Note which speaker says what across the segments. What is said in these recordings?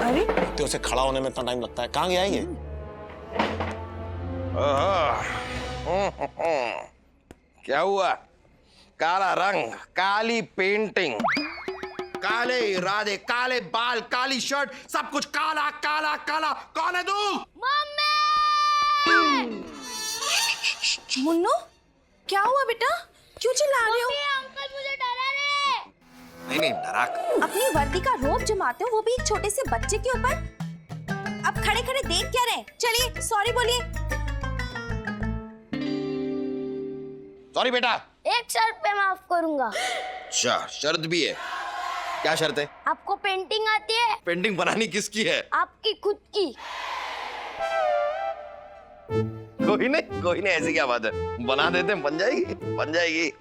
Speaker 1: अरे
Speaker 2: तो उसे खड़ा होने में इतना टाइम लगता है, कहाँ गया ये?
Speaker 3: क्या हुआ? काला रंग, काली पेंटिंग, काले इरादे, काले बाल, काली शर्ट, सब कुछ काला काला काला। कौन है तू?
Speaker 1: मुन्नू, क्या हुआ बेटा? क्यों चिल्ला रहे हो?
Speaker 4: अंकल मुझे डरा रहे।
Speaker 3: नहीं डरा।
Speaker 1: अपनी वर्दी का रोब जमाते हो, वो भी एक छोटे से बच्चे के ऊपर। अब खड़े खड़े देख क्या रहे? चलिए सॉरी बोलिए।
Speaker 3: सॉरी बेटा।
Speaker 4: एक शर्त पे माफ करूंगा।
Speaker 3: अच्छा, शर्त भी है? क्या शर्त है?
Speaker 4: आपको पेंटिंग आती है?
Speaker 3: पेंटिंग बनानी किसकी है?
Speaker 4: आपकी खुद की।
Speaker 3: कोई नहीं, ऐसी क्या बात है, बना देते हैं, बन जाएगी, बन जाएगी।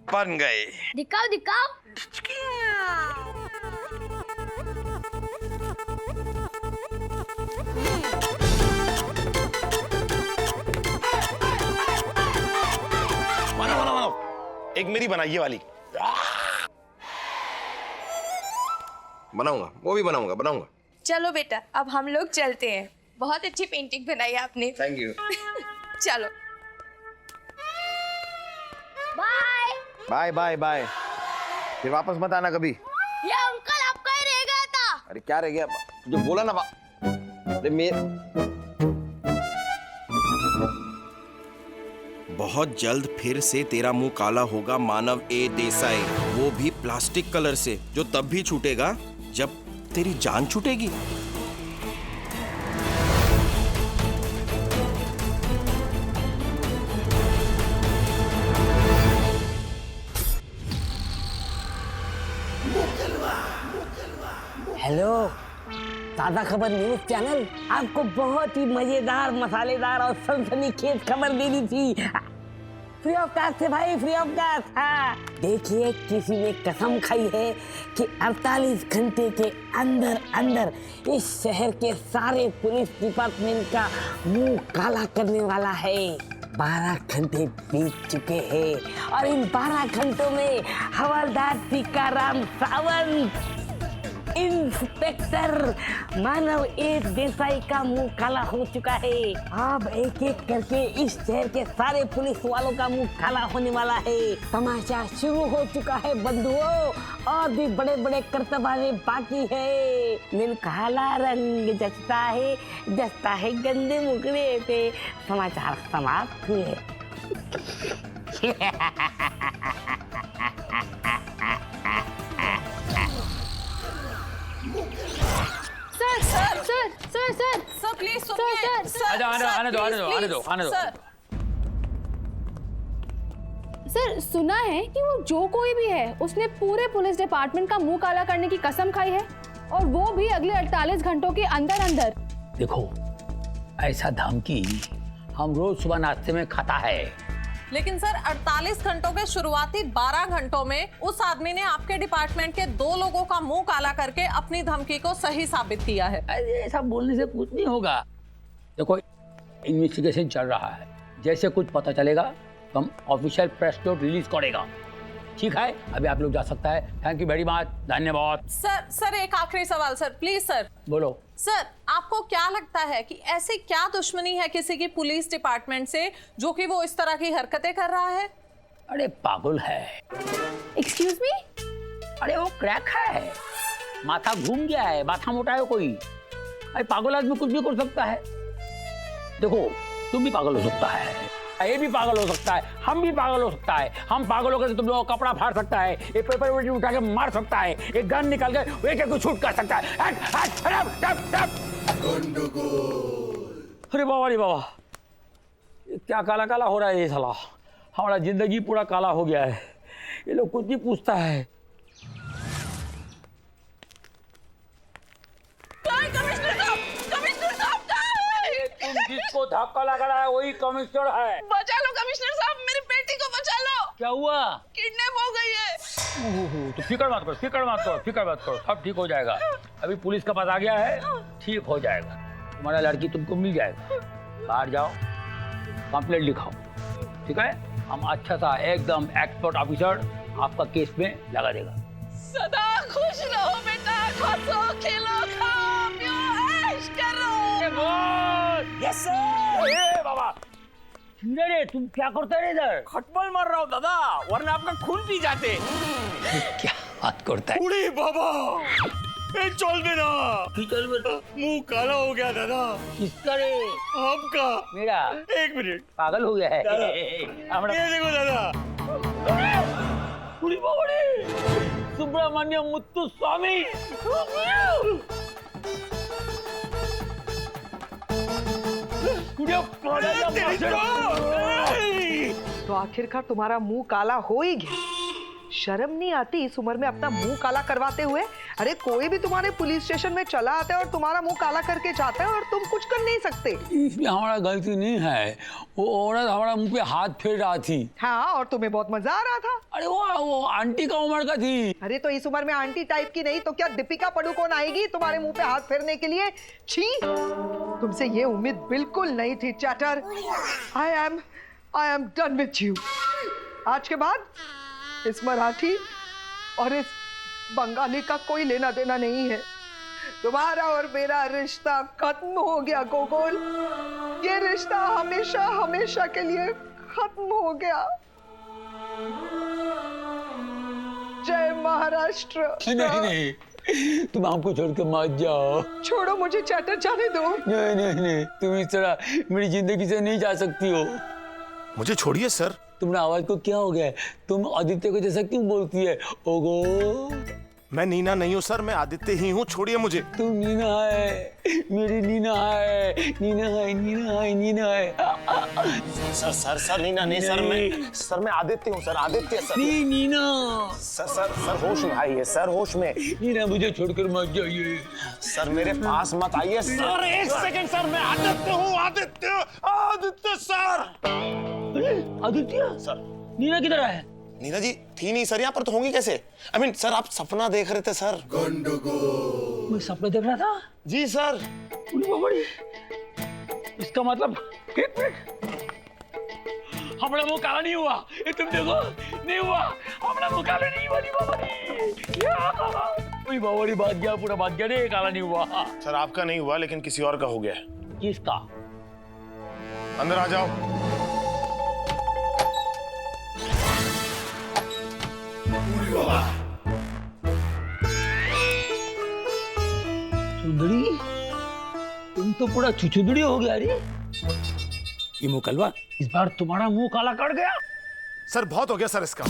Speaker 3: बन गई।
Speaker 4: दिखाओ दिखाओ।
Speaker 2: बनाओ, एक मेरी बनाई ये वाली।
Speaker 3: बनाऊंगा, वो भी बनाऊंगा।
Speaker 1: चलो बेटा, अब हम लोग चलते हैं। बहुत अच्छी पेंटिंग बनाई आपने।
Speaker 3: Thank you.
Speaker 1: चलो
Speaker 4: बाय।
Speaker 3: Bye bye bye. फिर वापस मत आना कभी।
Speaker 4: ये अंकल आपका ही रह गया था।
Speaker 3: अरे क्या रह गया? जो बोला ना अरे बहुत जल्द फिर से तेरा मुंह काला होगा मानव ए देसाई, वो भी प्लास्टिक कलर से, जो तब भी छूटेगा जब तेरी जान छूटेगी।
Speaker 5: हेलो, ताज़ा खबर न्यूज चैनल आपको बहुत ही मजेदार, मसालेदार और सनसनीखेज खबर देनी थी। फ्री ऑफ कास्ट है भाई, फ्री ऑफ कास्ट। हाँ, देखिए, किसी ने कसम खाई है कि 48 घंटे के अंदर अंदर इस शहर के सारे पुलिस डिपार्टमेंट का मुंह काला करने वाला है। 12 घंटे बीत चुके हैं और इन 12 घंटों में हवलदार टीकाराम सावंत, इंस्पेक्टर मानव ए देसाई का मुंह काला हो चुका है। अब एक एक करके इस शहर के सारे पुलिस वालों का मुंह काला होने वाला है। तमाशा शुरू हो चुका है बंधुओं, और भी बड़े बड़े कर्तव्य बाकी है। नील काला रंग जचता है गंदे मुखड़े पे। समाचार समाप्त हुए।
Speaker 1: सर प्लीज सुनिए।
Speaker 6: आने दो।
Speaker 7: सर, सुना है कि वो जो कोई भी है उसने पूरे पुलिस डिपार्टमेंट का मुंह काला करने की कसम खाई है, और वो भी अगले 48 घंटों के अंदर अंदर।
Speaker 6: देखो, ऐसा धमकी हम रोज सुबह नाश्ते में खाता है।
Speaker 8: लेकिन सर, 48 घंटों के शुरुआती 12 घंटों में उस आदमी ने आपके डिपार्टमेंट के 2 लोगों का मुंह काला करके अपनी धमकी को सही साबित किया है।
Speaker 6: अरे ऐसा बोलने से कुछ नहीं होगा। देखो, इन्वेस्टिगेशन चल रहा है, जैसे कुछ पता चलेगा तो हम ऑफिशियल प्रेस नोट रिलीज करेगा। ठीक है, अभी आप लोग जा सकता है। थैंक यू वेरी मच, धन्यवाद।
Speaker 8: सर एक आखिरी सवाल सर, प्लीज सर।
Speaker 6: बोलो।
Speaker 8: सर, आपको क्या लगता है कि ऐसी क्या दुश्मनी है किसी की पुलिस डिपार्टमेंट से जो कि वो इस तरह की हरकतें कर रहा है?
Speaker 6: अरे पागल है।
Speaker 7: Excuse me?
Speaker 6: अरे वो क्रैक है, माथा घूम गया है, माथा मोटा है कोई। अरे पागल आदमी कुछ भी कर सकता है। देखो, तुम भी पागल हो सकता है, ये भी पागल हो सकता है, हम भी पागल हो सकता है। हम पागल होकर तुम लोगों का कपड़ा फाड़ सकता है, ये पेपर उठा के मार सकता है, एक गन निकाल के एक को शूट कर सकता है। अरे बाबा रे बाबा, क्या काला काला हो रहा है ये साला। हमारा जिंदगी पूरा काला हो गया है। ये लोग कुछ नहीं पूछता है। तुम जिसको धक्का लगा रहा है वही कमिश्नर है।
Speaker 8: बचा लो कमिश्नर साहब, मेरी बेटी को बचा लो।
Speaker 6: क्या हुआ?
Speaker 8: किडनैप हो गई है।
Speaker 6: तो फिक्र मत करो, सब ठीक हो जाएगा। अभी पुलिस का पास आ गया है, ठीक हो जाएगा। तुम्हारा लड़की तुमको मिल जाएगा। बाहर जाओ, कंप्लेंट लिखाओ, ठीक है? हम अच्छा सा एकदम एक्सपर्ट ऑफिसर आपका केस में लगा देगा।
Speaker 8: सदा खुश रहो बेटा, हंसो खेलो खाओ पियो ऐश करो।
Speaker 5: Yes sir.
Speaker 6: ए बाबा, रे तुम क्या करते रे इधर?
Speaker 5: खटमल मार रहा हूँ दादा, वरना आपका खून पी जाते।
Speaker 6: क्या बात करता है?
Speaker 5: उड़ी बाबा, ए चल बेना,
Speaker 6: चल बेटा।
Speaker 5: मुंह काला हो गया दादा।
Speaker 6: किसका रे?
Speaker 5: आपका।
Speaker 6: मेरा?
Speaker 5: 1 मिनट।
Speaker 6: पागल हो गया है।
Speaker 5: ये देखो दादा।
Speaker 6: उड़ी बाबा रे, सुब्रमण्य मुत्तु स्वामी।
Speaker 9: तो आखिरकार तुम्हारा मुंह काला हो ही गया। शर्म नहीं आती इस उम्र में अपना मुंह काला करवाते हुए? अरे कोई भी तुम्हारे पुलिस स्टेशन में चला आता है और तुम्हारा मुंह काला करके जाता है और तुम कुछ कर नहीं सकते।
Speaker 6: इसमें हमारा गलती नहीं है, वो औरत हमारा मुंह पे हाथ फेर रहा थी।
Speaker 9: हाँ, और तुम्हें बहुत मजा आ रहा था।
Speaker 6: अरे वो आंटी का उम्र का थी।
Speaker 9: अरे तो इस उम्र में आंटी टाइप की नहीं तो क्या दीपिका पादुकोण आएगी तुम्हारे मुंह पे हाथ फेरने के लिए? छी, तुमसे ये उम्मीद बिल्कुल नहीं थी chatter. I am done with you. आज के बाद इस मराठी और इस बंगाली का कोई लेना देना नहीं है। तुम्हारा और मेरा रिश्ता खत्म हो गया गोकुल। ये रिश्ता हमेशा हमेशा के लिए खत्म हो गया। जय महाराष्ट्र।
Speaker 6: नहीं, तुम हमको छोड़ के मत जाओ।
Speaker 9: छोड़ो मुझे चैटर, जाने दो।
Speaker 6: नहीं, तुम इस तरह मेरी जिंदगी से नहीं जा सकती हो।
Speaker 2: मुझे छोड़िए सर।
Speaker 6: तुम्हारी आवाज को क्या हो गया? तुम आदित्य को जैसा क्यों बोलती है? ओगो,
Speaker 2: मैं नीना नहीं हूँ सर, मैं आदित्य ही हूँ, छोड़िए मुझे।
Speaker 6: तुम नीना है, मेरी नीना है, नीना है।
Speaker 2: सर नीना नहीं सर, मैं आदित्य हूँ सर, आदित्य सर।
Speaker 6: नहीं नीना।
Speaker 2: सर होश में आइए सर, होश में।
Speaker 6: नीना मुझे छोड़कर मत जाइए।
Speaker 2: सर मेरे पास मत आइए सर। 1 सेकंड सर, मैं आदित्य हूँ, आदित्य सर।
Speaker 6: आदित्य
Speaker 2: सर,
Speaker 6: नीना किधर है?
Speaker 2: नीना जी थी नहीं सर यहाँ पर, तो होंगी कैसे? I mean, सर आप सपना देख रहे थे सर।
Speaker 6: मैं सपना देख रहा था?
Speaker 2: जी सर।
Speaker 6: बड़ी, इसका मतलब 1 मिनट, हमारा मुंह काला नहीं हुआ। ये तुम देखो, नहीं हुआ, हमारा मुंह काला नहीं हुआ। बाबा बात गया, पूरा बात गया रे, काला नहीं हुआ।
Speaker 2: सर आपका नहीं हुआ, लेकिन किसी और का हो गया।
Speaker 6: किसका?
Speaker 2: अंदर आ जाओ।
Speaker 6: सुंदरी, तुम तो पूरा छुछुदड़ी हो गया रे। ये मुकलवा, इस बार तुम्हारा मुंह काला कर गया।
Speaker 2: सर बहुत हो गया सर इसका,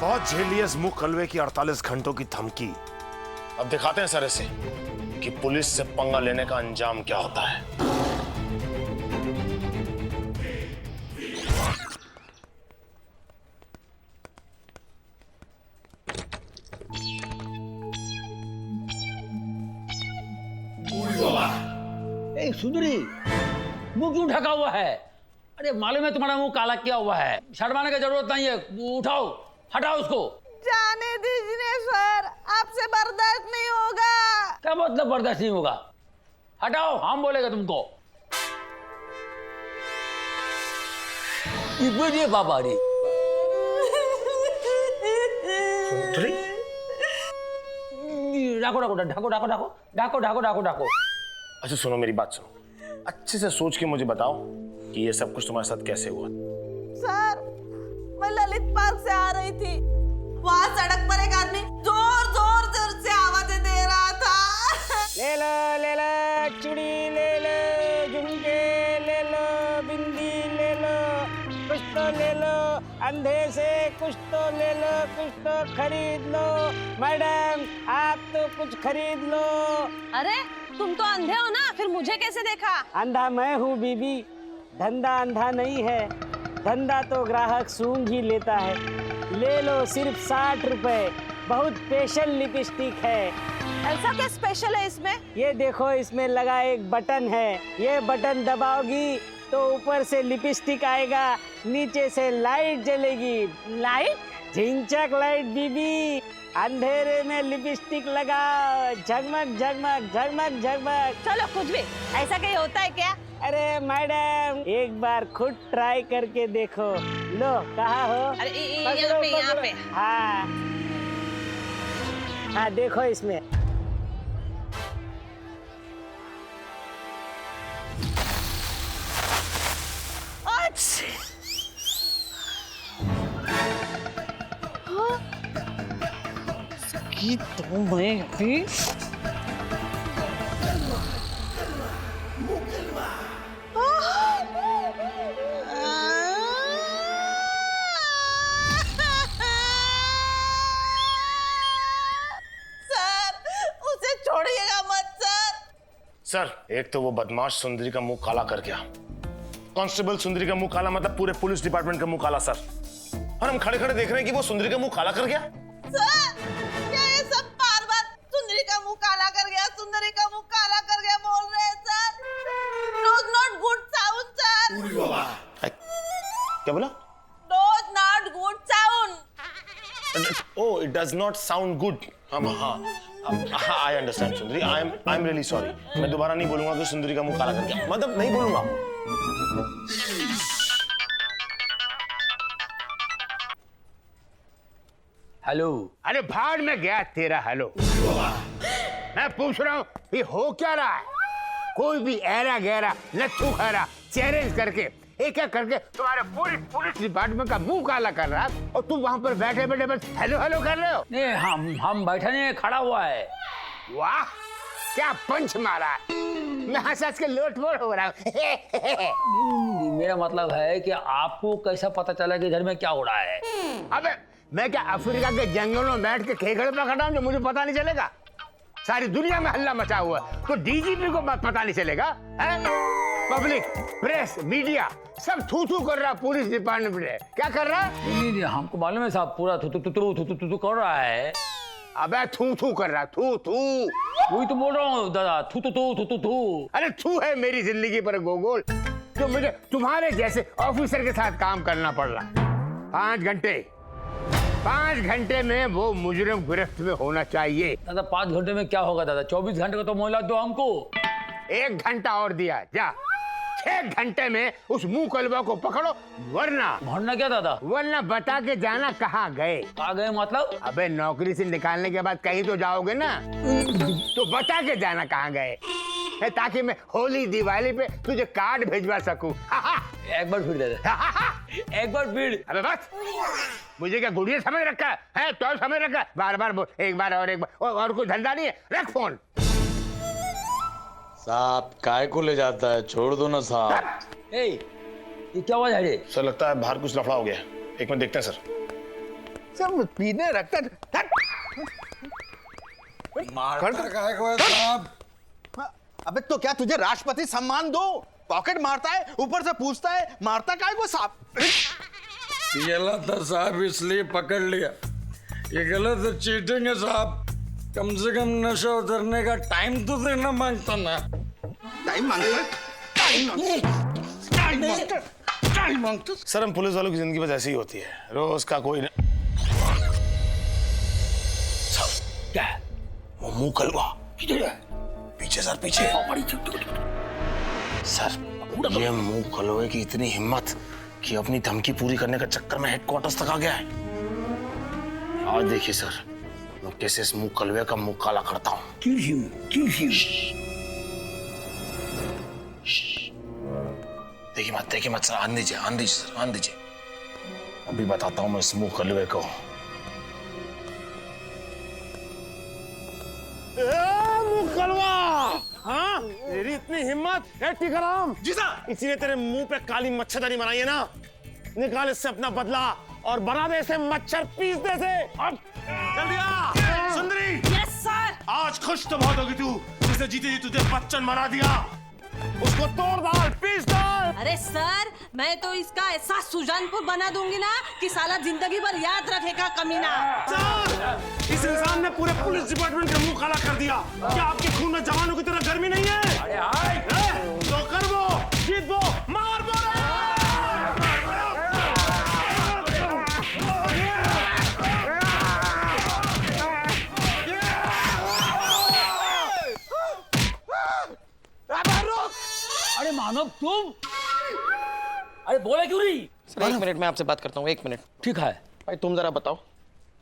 Speaker 2: बहुत झेल लिया इस मुंह कलवे की 48 घंटों की धमकी। अब दिखाते हैं सर इसे कि पुलिस से पंगा लेने का अंजाम क्या होता है।
Speaker 6: सुंदरी, मुंह क्यों ढका हुआ है? अरे मालूम है तुम्हारा मुंह काला क्या हुआ है? शर्माने की जरूरत नहीं है, उठाओ, हटाओ उसको।
Speaker 8: जाने दीजिए सर, आपसे बर्दाश्त नहीं होगा।
Speaker 6: क्या मतलब बर्दाश्त नहीं होगा? हटाओ, हम बोलेगा तुमको। ये बाबा रे। ढाको।
Speaker 2: अच्छा सुनो, मेरी बात सुनो, अच्छे से सोच के मुझे बताओ कि ये सब कुछ तुम्हारे साथ कैसे हुआ।
Speaker 8: सर, मैं ललित पार्क से आ रही थी, वहाँ सड़क पर एक आदमी जोर से आवाजें दे रहा था।
Speaker 5: ले लो चूड़ी ले लो, झुमके ले लो, बिंदी ले लो, कुछ तो ले लो, अंधे से कुछ तो ले लो, कुछ तो खरीद लो। मैडम आप तो कुछ खरीद लो।
Speaker 8: अरे तुम तो अंधे हो ना, फिर मुझे कैसे देखा?
Speaker 5: अंधा मैं हूँ बीबी, धंधा अंधा नहीं है, धंधा तो ग्राहक सूंघ ही लेता है। ले लो सिर्फ 60 रुपए, बहुत स्पेशल लिपस्टिक है।
Speaker 8: ऐसा क्या स्पेशल है इसमें?
Speaker 5: ये देखो, इसमें लगा एक बटन है, ये बटन दबाओगी तो ऊपर से लिपस्टिक आएगा, नीचे से लाइट जलेगी।
Speaker 8: लाइट?
Speaker 5: झिंचक लाइट बीबी, अंधेरे में लिपस्टिक लगाओ, झगमग झगमग झगमग झगमग।
Speaker 8: चलो कुछ भी, ऐसा कहीं होता है क्या?
Speaker 5: अरे मैडम, एक बार खुद ट्राई करके देखो। लो, कहाँ हो?
Speaker 8: अरे
Speaker 5: पकड़ो,
Speaker 8: यहाँ
Speaker 5: पकड़ो।
Speaker 8: पे।
Speaker 5: हाँ हाँ, देखो इसमें।
Speaker 8: तो मैं भी
Speaker 2: सर, एक तो वो बदमाश सुंदरी का मुंह काला कर गया। कांस्टेबल सुंदरी का मुंह काला मतलब पूरे पुलिस डिपार्टमेंट का मुंह काला सर। और हम खड़े खड़े देख रहे हैं कि वो सुंदरी का मुंह काला कर गया।
Speaker 8: सर, क्या ये सब बार-बार सुंदरी का मुंह काला कर गया, सुंदरी का मुंह काला कर गया बोल रहे हैं sir? Does not good sound sir.
Speaker 2: क्या बोला?
Speaker 8: Does not good sound।
Speaker 2: Oh, it does not sound good. I understand Sundari. I'm really sorry। मैं दोबारा नहीं बोलूंगा कि सुंदरी का मुंह काला कर गया। मतलब नहीं बोलूंगा।
Speaker 6: हेलो।
Speaker 10: अरे भाड़ में गया तेरा हेलो। मैं पूछ रहा हूँ ये हो क्या रहा है? कोई भी ऐरा गहरा लच्छू खैरा चैलेंज करके एक एक करके तुम्हारे पूरी पुलिस डिपार्टमेंट का मुंह काला कर रहा है और तुम वहां पर बैठे बैठे बस हेलो हेलो कर रहे हो।
Speaker 6: नहीं, हम बैठे नहीं, खड़ा हुआ है।
Speaker 10: वाह, क्या पंच मारा है। मैं हंस हंस के लोट-पोट हो रहा हूँ।
Speaker 6: मेरा मतलब है कि आपको कैसा पता चला कि इधर में क्या हो रहा है?
Speaker 10: अबे मैं क्या अफ्रीका के जंगलों में बैठ के खेखड़े पर खड़ा हूँ जो मुझे पता नहीं चलेगा? सारी दुनिया में हल्ला मचा हुआ है तो डीजीपी को पता नहीं चलेगा? पब्लिक, प्रेस, मीडिया सब थू थू कर रहा पुलिस डिपार्टमेंट में। क्या कर रहा है?
Speaker 6: नहीं, हमको मालूम है साहब, पूरा थू कर रहा है।
Speaker 10: अबे थू थू कर रहा, थू थू।
Speaker 6: वही तो बोल रहा हूँ दादा, थू।
Speaker 10: अरे थू है मेरी जिंदगी पर गोगोल, तो मुझे तुम्हारे जैसे ऑफिसर के साथ काम करना पड़ रहा। 5 घंटे में वो मुजरिम गिरफ्त में होना चाहिए।
Speaker 6: दादा 5 घंटे में क्या होगा दादा? 24 घंटे का तो मोहलत दो हमको।
Speaker 10: 1 घंटा और दिया जा। 6 घंटे में उस मुंह कलवा को पकड़ो, वरना
Speaker 6: क्या दादा?
Speaker 10: वरना बता के जाना कहाँ गए।
Speaker 6: कहाँ गए मतलब?
Speaker 10: अबे नौकरी से निकालने के बाद कहीं तो जाओगे ना, तो बता के जाना कहाँ गए, ताकि मैं होली दिवाली पे तुझे कार्ड भेजवा सकूं।
Speaker 6: एक बार फिर दे दे। एक बार फिर।
Speaker 10: अबे बस, मुझे क्या गुड़िया समझ रखा है? तो समझ रखा, बार बार बोल, एक बार और एक बार, और कोई धंधा नहीं है। रख फोन।
Speaker 11: साहब काय को ले जाता है, छोड़ दो ना साहब।
Speaker 6: ये क्या आवाज है?
Speaker 2: सर लगता है बाहर कुछ लफड़ा हो गया। एक मिनट देखते हैं सर।
Speaker 10: सब पीने रखता
Speaker 11: साहब।
Speaker 12: अबे तो क्या तुझे राष्ट्रपति सम्मान दो? पॉकेट मारता है, ऊपर से पूछता है मारता काय को साहब?
Speaker 11: गलत है साहब, इसलिए पकड़ लिया। ये गलत है, चीटिंग है साहब। कम से कम नशा उतरने का टाइम तो देना मांगता ना।
Speaker 12: टाइम मांगता।
Speaker 2: सर हम पुलिस वालों की जिंदगी बस ऐसी ही होती है, रोज का कोई
Speaker 6: क्या?
Speaker 2: वो मुंह कलवा पीछे सर, पीछे। सर ये मुंह कलवे की इतनी हिम्मत कि अपनी धमकी पूरी करने का चक्कर में हेडक्वार्टर्स तक आ गया है। आज देखिए सर, मैं कैसे इस मुंह कलवे का मुंह काला करता हूँ। देखिए मत सर, आन दीजिए सर, आन दीजिए। अभी बताता हूँ मैं इस मुंह कलवे को। मुंह कलवा, हाँ तेरी इतनी हिम्मत है टिकराम? जी सर। इसीलिए तेरे मुंह पे काली मच्छरदानी बनाई है ना? निकाल इससे अपना बदला और बना दे इसे मच्छर पीस दे से। अब जल्दी आ। सुंदरी।
Speaker 8: Yes sir.
Speaker 2: आज खुश तो बहुत होगी तू, जिसने जीते जी तुझे बच्चन बना दिया। उसको तोड़ डाल, पीस डाल।
Speaker 8: अरे सर, मैं तो इसका ऐसा सुजानपुर बना दूंगी ना कि साला जिंदगी भर याद रखेगा कमीना।
Speaker 2: सर, इस इंसान ने पूरे पुलिस डिपार्टमेंट का मुंह काला कर दिया। क्या आपके खून में जवानों की तरह गर्मी नहीं है? तो कर वो, जीत वो, मार वो।
Speaker 6: अरे मानव तुम, अरे बोले क्यों नहीं?
Speaker 3: सर 1 मिनट में आपसे बात करता हूँ, 1 मिनट।
Speaker 6: ठीक है।
Speaker 3: भाई तुम जरा बताओ,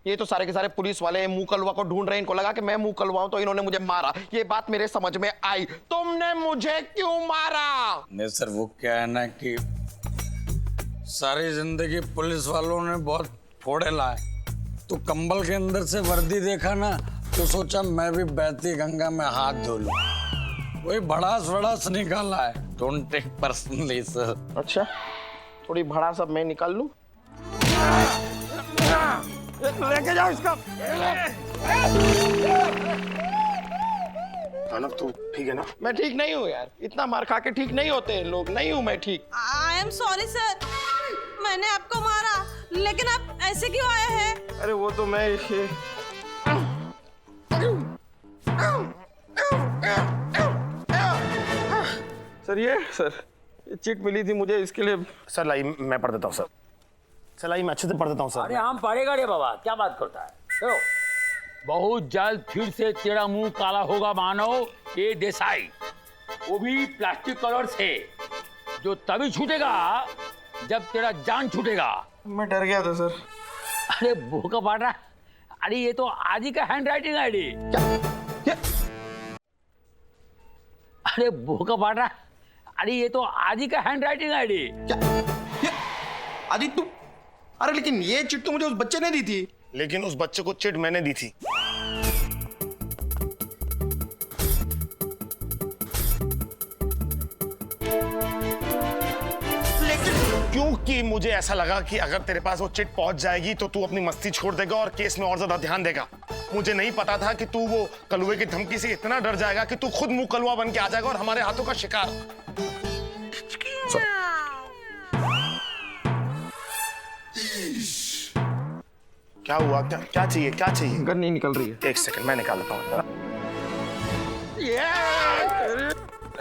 Speaker 3: ये तो सारे के सारे पुलिस वाले मुंह कलवा को ढूंढ रहे हैं, इनको लगा कि मैं मुंह कलवाऊं तो इन्होंने मुझे मारा। ये बात मेरे समझ में आई, तुमने मुझे क्यों मारा?
Speaker 11: नहीं सर, वो क्या है ना कि सारी जिंदगी पुलिस वालों ने बहुत फोड़े लाए, तो कंबल के अंदर से वर्दी देखा ना तो सोचा मैं भी बहती गंगा में हाथ धो लूं, वही भड़ास भड़ास निकाला है। Don't take personally sir.
Speaker 3: अच्छा, थोड़ी भड़ा सब मैं निकाल लूं?
Speaker 2: लेके जाओ इसका। मानव तू ठीक है ना?
Speaker 3: मैं ठीक नहीं हूँ यार, इतना मार खा के ठीक नहीं होते लोग, नहीं हूँ मैं ठीक।
Speaker 8: आई एम सॉरी सर, मैंने आपको मारा, लेकिन आप ऐसे क्यों आए हैं?
Speaker 3: अरे वो तो मैं सर ये चिट मिली थी मुझे, इसके लिए।
Speaker 2: सर लाई मैं पढ़ देता हूँ सर। सर लाई मैं अच्छे से पढ़ देता हूँ सर।
Speaker 6: अरे हम पढ़ेगा रे बाबा, क्या बात करता है? तो बहुत जल्द फिर से तेरा मुंह काला होगा मानव, ये देसाई, वो भी प्लास्टिक कलर से, जो तभी छूटेगा जब तेरा जान छूटेगा।
Speaker 3: मैं डर गया था सर।
Speaker 6: अरे भूखा पाट रहा, अरे ये तो आज ही का हैंड राइटिंग आईडी। अरे भूखा पाट रहा, अरे ये तो आज ही का हैंड राइटिंग आईडी।
Speaker 3: आदि तू, अरे लेकिन ये चिट तो मुझे उस बच्चे ने दी थी।
Speaker 2: लेकिन उस बच्चे को चिट मैंने दी थी। क्योंकि मुझे ऐसा लगा कि अगर तेरे पास वो चिट पहुंच जाएगी तो तू अपनी मस्ती छोड़ देगा और केस में और ज्यादा ध्यान देगा। मुझे नहीं पता था कि तू वो कलुए की धमकी से इतना डर जाएगा कि तू खुद मुंह कलुआ बन के आ जाएगा और हमारे हाथों का शिकार। क्या हुआ? क्या चाहिए? क्या चाहिए?
Speaker 3: गन नहीं निकल रही है।
Speaker 2: 1 सेकंड मैं निकाल लेता हूँ।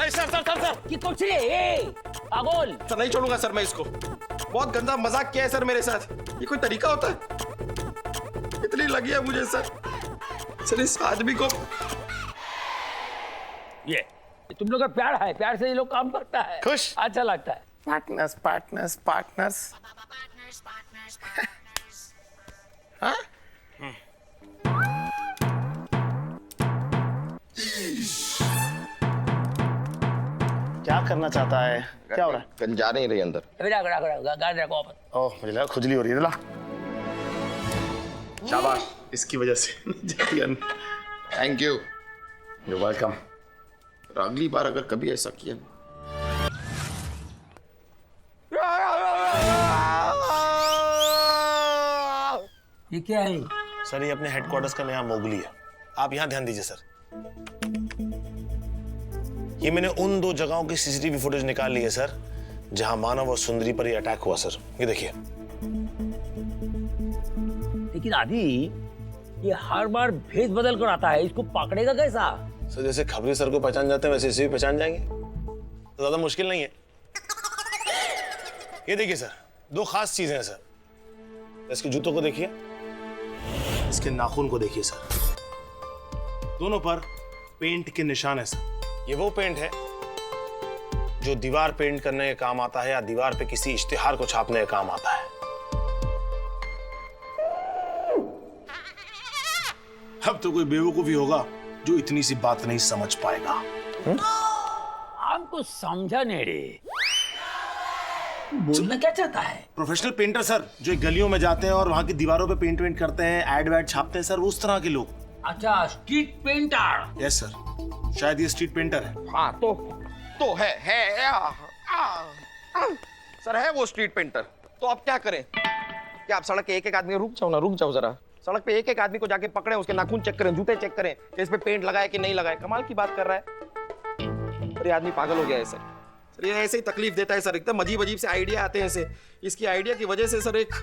Speaker 2: सर
Speaker 6: कि कुछ नहीं, पागल।
Speaker 3: सर नहीं छोड़ूंगा सर मैं इसको, बहुत गंदा मजाक किया है सर मेरे साथ, ये कोई तरीका होता है? इतनी लगी है मुझे सर इस आदमी को।
Speaker 6: ये तुम लोग का प्यार है, प्यार से ये लोग काम करता है,
Speaker 2: खुश,
Speaker 6: अच्छा लगता है।
Speaker 2: पार्टनर्स। हाँ? क्या करना चाहता है? क्या हो रहा है?
Speaker 3: गन जा नहीं रही अंदर।
Speaker 2: ओह मुझे लगा खुजली हो रही है। शाबाश, इसकी वजह से
Speaker 3: थैंक यू।
Speaker 2: You welcome.
Speaker 3: अगली बार अगर कभी ऐसा किया।
Speaker 6: ये क्या है?
Speaker 2: सर ये अपने हेडक्वार्टर्स का नया मोगली है, आप यहाँ ध्यान दीजिए सर। ये मैंने उन 2 जगहों की सीसीटीवी फुटेज निकाल ली है सर, जहां मानव और सुंदरी पर ये अटैक हुआ सर। ये देखिए।
Speaker 6: लेकिन आदि ये हर बार भेष बदल कर आता है, इसको पकड़ेगा कैसा?
Speaker 2: सर जैसे खबरी सर को पहचान जाते हैं वैसे इसे भी पहचान जाएंगे, तो ज्यादा मुश्किल नहीं है। ये देखिए सर, 2 खास चीजें हैं सर। इसके जूतों को देखिए, इसके नाखून को देखिए सर, दोनों पर पेंट के निशान है सर। ये वो पेंट है जो दीवार पेंट करने के काम आता है या दीवार पे किसी इश्तिहार को छापने के काम आता है। अब तो कोई बेवकूफी होगा जो इतनी सी बात नहीं समझ पाएगा।
Speaker 6: आपको समझा नहीं रे, बोलना क्या चाहता है?
Speaker 2: प्रोफेशनल पेंटर सर, जो गलियों में जाते हैं और वहां की दीवारों पे पेंट वेंट करते हैं, एड वैड छापते हैं सर, उस तरह के लोग।
Speaker 6: अच्छा, स्ट्रीट पेंटर।
Speaker 2: यस सर, शायद ये स्ट्रीट पेंटर है।
Speaker 3: हाँ तो है सर, है वो स्ट्रीट पेंटर। तो आप क्या करें? क्या आप सड़क के एक आदमी, रुक जाओ जरा, सड़क पे एक आदमी को जाके पकड़ें, उसके नाखून चेक करें, जूते चेक करें कि इस पे पेंट लगाए कि नहीं लगाए? कमाल की बात कर रहा है। अरे आदमी पागल हो गया है सर ये ऐसे ही तकलीफ देता है सर, एकदम अजीब से आइडिया आते हैं इसे। इसकी आइडिया की वजह से सर एक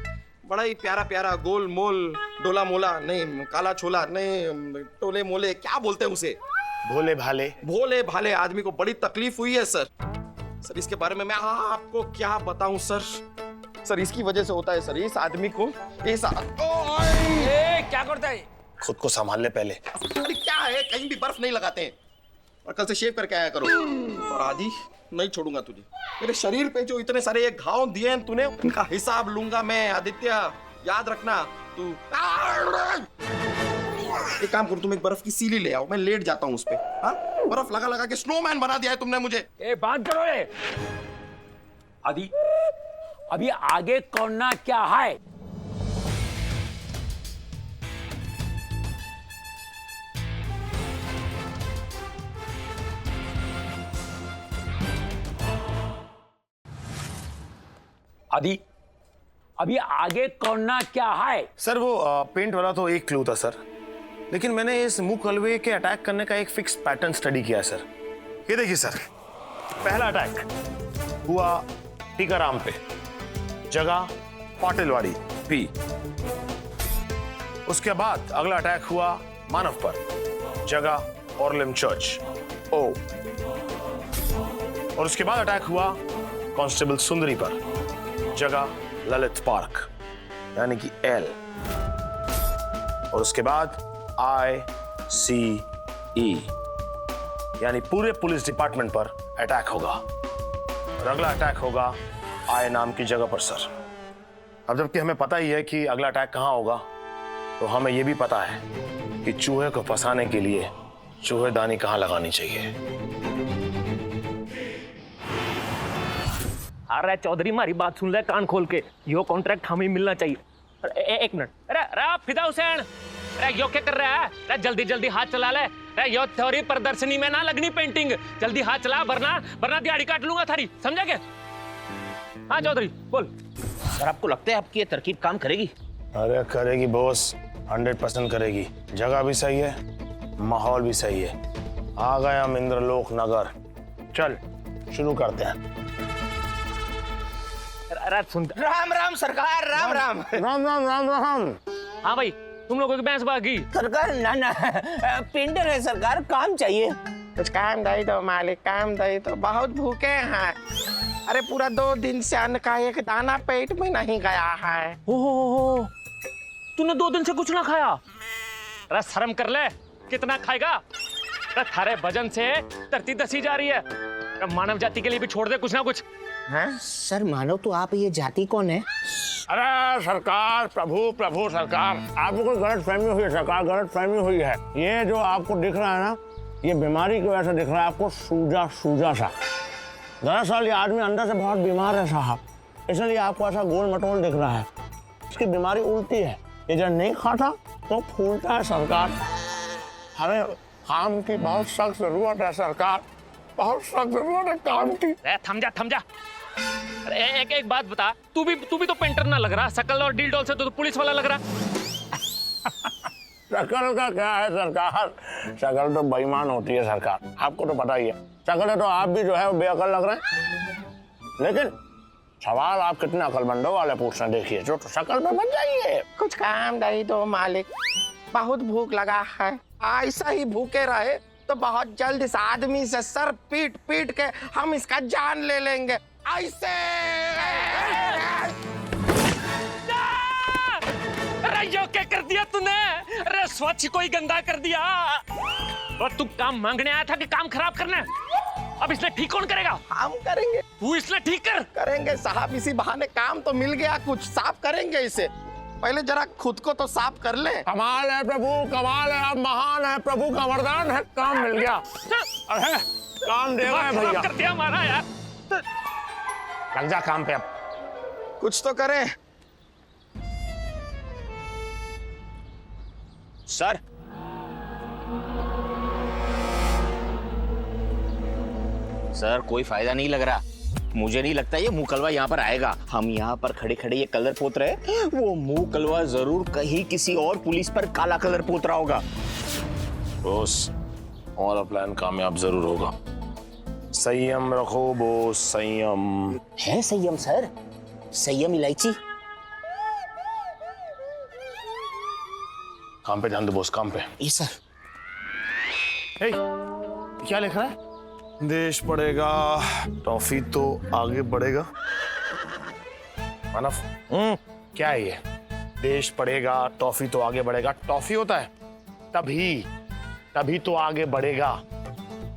Speaker 3: बड़ा ही प्यारा गोल मोल डोला मोला, नहीं काला छोला, नहीं टोले मोले, क्या बोलते हैं उसे,
Speaker 2: भोले भाले
Speaker 3: आदमी को बड़ी तकलीफ हुई है सर इसके बारे में मैं आपको क्या बताऊं सर इसकी वजह से होता है सर। इस आदमी को
Speaker 6: क्या करता है?
Speaker 2: खुद को संभाल ले पहले।
Speaker 3: अरे क्या है, कहीं भी बर्फ नहीं लगाते हैं, और कल से शेव करके आया करो। और आदि नहीं छोड़ूंगा तुझे। मेरे शरीर पे जो इतने सारे ये घाव दिए हैं तूने, उनका हिसाब लूंगा मैं आदित्य, याद रखना तू। एक काम करो, तुम एक बर्फ की सीली ले आओ, मैं लेट जाता हूँ उस पे। हाँ, बर्फ लगा लगा के स्नोमैन बना दिया है तुमने मुझे।
Speaker 6: ए बात करो रे आदि, अभी आगे करना क्या है? आदि, अभी आगे करना क्या है?
Speaker 2: सर वो पेंट वाला तो एक क्लू था सर, लेकिन मैंने इस मुंह कलवे के अटैक करने का एक फिक्स पैटर्न स्टडी किया है सर। ये देखिए सर, पहला अटैक हुआ टीकाराम पे, जगह पाटिलवाड़ी पी। उसके बाद अगला अटैक हुआ मानव पर, जगह ऑर्लिम चर्च ओ। और उसके बाद अटैक हुआ कांस्टेबल सुंदरी पर, जगह ललित पार्क यानी कि एल। और उसके बाद ICE यानी पूरे पुलिस डिपार्टमेंट पर अटैक होगा। और अगला अटैक होगा I नाम की जगह पर सर। अब जबकि हमें पता ही है कि अगला अटैक कहां होगा, तो हमें यह भी पता है कि चूहे को फंसाने के लिए चूहेदानी कहां लगानी चाहिए।
Speaker 13: अरे चौधरी मारी बात सुन ले कान खोल के, यो कॉन्ट्रैक्ट हमें मिलना चाहिए। एक मिनट, अरे फिदा हुसैन, अरे यो क्या कर रहा है? अरे जल्दी जल्दी हाथ चला ले। अरे यो थ्योरी प्रदर्शनी में ना लगनी पेंटिंग, जल्दी हाथ चला वरना दिहाड़ी काट लूंगा थारी, समझा क्या? हाँ चौधरी बोल।
Speaker 12: सर आपको लगता है आपकी ये तरकीब काम करेगी?
Speaker 2: अरे करेगी बॉस, 100% करेगी। जगह भी सही है, माहौल भी सही है। आ गए हम इंद्रलोक नगर, चल शुरू करते हैं।
Speaker 13: अरे सुन,
Speaker 12: राम राम सरकार, राम राम
Speaker 2: राम राम राम राम।
Speaker 13: हाँ भाई, तुम लोगों की भैंस भागी।
Speaker 5: सरकार ना पेंटर है सरकार, काम चाहिए।
Speaker 3: कुछ काम दे दो मालिक, काम दे दो, बहुत भूखे हैं। अरे पूरा 2 दिन से अन्न का एक दाना पेट में नहीं गया है।
Speaker 13: हो, तूने 2 दिन से कुछ ना खाया? अरे शर्म कर ले, कितना खाएगा? अरे थारे भजन से धरती दसी जा रही है। अरे मानव जाति के लिए भी छोड़ दे कुछ ना कुछ।
Speaker 5: हाँ सर मानो तो आप ये जाति कौन है?
Speaker 2: अरे सरकार, प्रभु सरकार, आपको कोई गलत फहमी हुई है सरकार, गलत फहमी हुई है। ये जो आपको दिख रहा है ना, ये बीमारी की वजह से दिख रहा है आपको, सूजा सा। दरअसल ये आदमी अंदर से बहुत बीमार है साहब, इसलिए आपको ऐसा गोल मटोल दिख रहा है। इसकी बीमारी उल्टी है, ये जब नहीं खाता तो फूलता है सरकार। हमें काम की बहुत सख्त जरूरत है सरकार, बहुत सख्त जरूरत है काम की।
Speaker 13: थम जा। अरे एक बात बता, तू भी तो पेंटर ना लग रहा, शकल और डील डॉल से तो पुलिस वाला लग रहा।
Speaker 2: शकल का क्या है सरकार, शकल तो बेईमान होती है सरकार, आपको तो पता ही है। शकल है तो आप भी जो है वो बेअकल लग रहे हैं, लेकिन सवाल आप कितने अकलमंदों वाले पूछना देखिए, जो तो शकल पे बच जाइए।
Speaker 3: कुछ काम दे दो मालिक, बहुत भूख लगा है। ऐसा ही भूखे रहे तो बहुत जल्द इस आदमी से सर पीट के हम इसका जान ले लेंगे। ऐसे
Speaker 13: अरे यो क्या कर दिया तूने? अरे स्वच्छ कोई गंदा कर दिया। और तू काम मांगने आया था कि काम खराब करना? अब इसने ठीक कौन करेगा?
Speaker 3: हम करेंगे।
Speaker 13: तू इसने ठीक
Speaker 3: करेंगे साहब, इसी बहाने काम तो मिल गया, कुछ साफ करेंगे इसे। पहले जरा खुद को तो साफ कर ले।
Speaker 2: कमाल है प्रभु, कमाल है, आप महान है, प्रभु का वरदान है, काम मिल गया। अरे काम दे गए भैया,
Speaker 13: कर दिया हमारा यार।
Speaker 2: लग जा काम पे अब।
Speaker 3: कुछ तो करें
Speaker 12: सर। सर कोई फायदा नहीं लग रहा, मुझे नहीं लगता ये मुंह कलवा यहाँ पर आएगा। हम यहाँ पर खड़े खड़े ये कलर पोत रहे, वो मुंह कलवा जरूर कहीं किसी और पुलिस पर काला कलर पोत रहा होगा।
Speaker 2: बॉस, हमारा प्लान कामयाब जरूर होगा। संयम रखो बॉस, संयम।
Speaker 5: है संयम सर, संयम इलायची।
Speaker 2: काम पे ध्यान दो बॉस, काम पे।
Speaker 5: ये सर।
Speaker 2: हे, क्या लिख रहा है? देश पड़ेगा, टॉफी तो आगे बढ़ेगा। मानव, क्या है ये? देश पड़ेगा, टॉफी तो आगे बढ़ेगा। टॉफी होता है तभी तो आगे बढ़ेगा।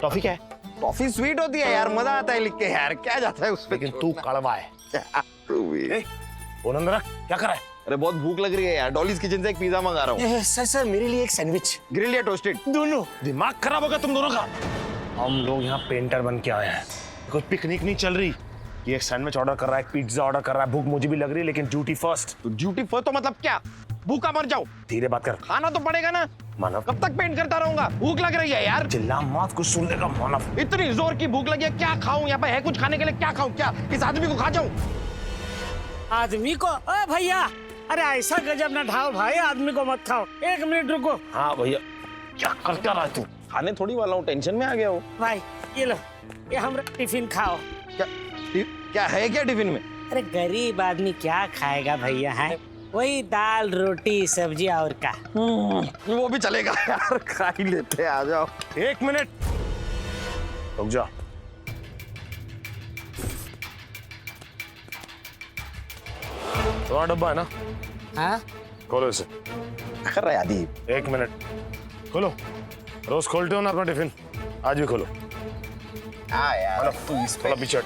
Speaker 2: टॉफी क्या है?
Speaker 3: टॉफी स्वीट होती है यार, मजा आता है लिख के यार, क्या जाता है उसपे।
Speaker 2: लेकिन तू कड़वा है। फोन अंदर रख, क्या कर रहा है?
Speaker 3: अरे बहुत भूख लग रही है यार, डॉलीज किचन से एक पिज्जा मंगा रहा हूँ।
Speaker 12: सर सर मेरे लिए एक सैंडविच।
Speaker 3: ग्रिल या टोस्टेड?
Speaker 2: दोनों। दिमाग खराब होगा तुम दोनों का। हम लोग यहाँ पेंटर बन के आए हैं, कोई पिकनिक नहीं चल रही। ये एक सैंडविच ऑर्डर कर रहा है, एक पिज्जा ऑर्डर कर रहा है। भूख मुझे भी लग रही है लेकिन ड्यूटी फर्स्ट।
Speaker 3: तो ड्यूटी फर्स्ट तो मतलब क्या? भूखा मर जाओ?
Speaker 2: धीरे बात कर।
Speaker 3: खाना तो पड़ेगा ना
Speaker 2: मानव।
Speaker 3: कब तक पेंट करता रहूंगा? भूख लग रही है यार।
Speaker 2: चिल्ला मत, कुछ सुन लेगा मानव।
Speaker 3: इतनी जोर की भूख लगी है, क्या खाऊं? यहाँ पे है कुछ खाने के लिए, क्या खाऊं? क्या इस आदमी को खा जाऊं?
Speaker 5: आदमी को? ओ भैया, अरे ऐसा गजब ना ढाओ भाई, आदमी को मत खाओ। 1 मिनट रुको।
Speaker 2: हाँ भैया, क्या कर क्या रहा है तू?
Speaker 3: खाने थोड़ी वाला हूँ, टेंशन में आ गया हूँ।
Speaker 5: भाई ये लो, ये हमरा टिफिन खाओ।
Speaker 3: क्या है क्या टिफिन में?
Speaker 5: अरे गरीब आदमी क्या खाएगा भैया, है वही दाल रोटी सब्जी और का।
Speaker 3: वो भी चलेगा यार, खा ही लेते हैं, आ जाओ।
Speaker 2: 1 मिनट रुक जा। तुम्हारा डब्बा है ना?
Speaker 5: हाँ
Speaker 2: खोलो इसे।
Speaker 3: कर रहा है आदि।
Speaker 2: 1 मिनट खोलो। रोज खोलते हो ना अपना टिफिन, आज भी खोलो।
Speaker 3: हाँ यार, तू इस
Speaker 2: थोड़ा पीछे।